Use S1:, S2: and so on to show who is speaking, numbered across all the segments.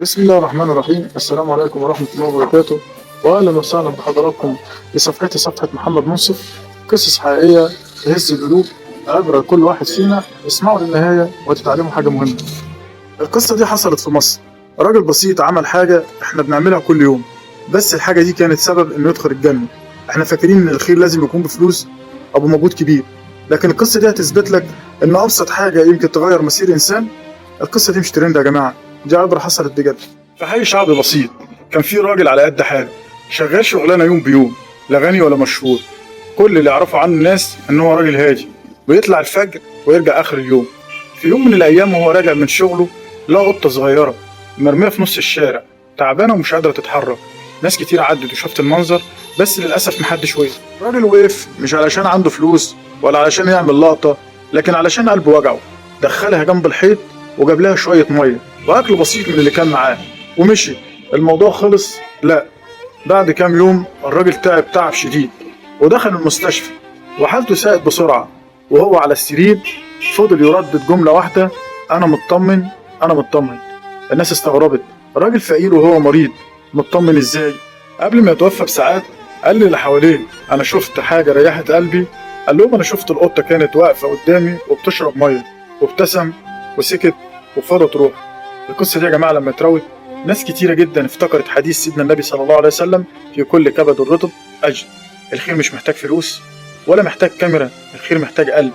S1: بسم الله الرحمن الرحيم. السلام عليكم ورحمة الله وبركاته، وأهلا وسهلا بحضراتكم في صفحتي، صفحة محمد منصف. قصص حقيقية تهز القلوب، عبرة لكل واحد فينا. اسمعوا للنهاية وتتعلموا حاجة مهمة. القصة دي حصلت في مصر. راجل بسيط عمل حاجة احنا بنعملها كل يوم، بس الحاجة دي كانت سبب انه يدخل الجنة. احنا فاكرين ان الخير لازم يكون بفلوس او بمجهود كبير، لكن القصة دي هتثبت لك ان ابسط حاجة يمكن تغير مصير انسان. القصة دي مش ترند يا جماعة، دي عبرة حصلت بجد. في حي شعبي بسيط كان في راجل على قد حاله، شغال شغلانة يوم بيوم، لا غني ولا مشهور. كل اللي يعرفوا عنه الناس ان هو راجل هادي، بيطلع الفجر ويرجع اخر اليوم. في يوم من الايام وهو راجع من شغله لقى قطة صغيرة مرمية في نص الشارع، تعبانة ومش قادرة تتحرك. ناس كتير عدت وشافت المنظر، بس للأسف محدش وقف. الراجل وقف مش علشان عنده فلوس ولا علشان يعمل لقطة، لكن علشان قلبه وجعه. دخلها جنب الحيط وجاب لها شوية مية وأكل بسيط من اللي كان معاه ومشي. الموضوع خلص؟ لا، بعد كام يوم الراجل تعب شديد ودخل المستشفى، وحالته ساءت بسرعة. وهو على السرير فضل يردد جملة واحدة: أنا مطمن، أنا مطمن. الناس استغربت، راجل فقير وهو مريض، مطمن إزاي؟ قبل ما يتوفى بساعات قال لي اللي حواليه: أنا شفت حاجة ريحت قلبي. قال لهم: أنا شفت القطة كانت واقفة قدامي وبتشرب مية، وابتسم وسكت وفضت روح. القصة دي يا جماعة لما اتروت، ناس كتيرة جدا افتكرت حديث سيدنا النبي صلى الله عليه وسلم: في كل كبد الرطب أجر. الخير مش محتاج فلوس ولا محتاج كاميرا، الخير محتاج قلب.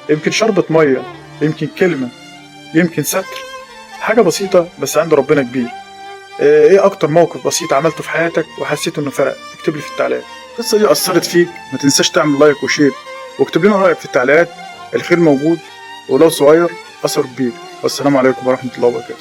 S1: يمكن شربة مية، يمكن كلمة، يمكن ستر. حاجة بسيطة بس عند ربنا كبير. ايه اكتر موقف بسيط عملته في حياتك وحسيت انه فرق؟ اكتب لي في التعليقات. القصة دي اثرت فيك؟ ما تنساش تعمل لايك وشير، واكتب لنا رأيك في التعليقات. الخير موجود ولو صغير اثره كبير. والسلام عليكم ورحمة الله وبركاته.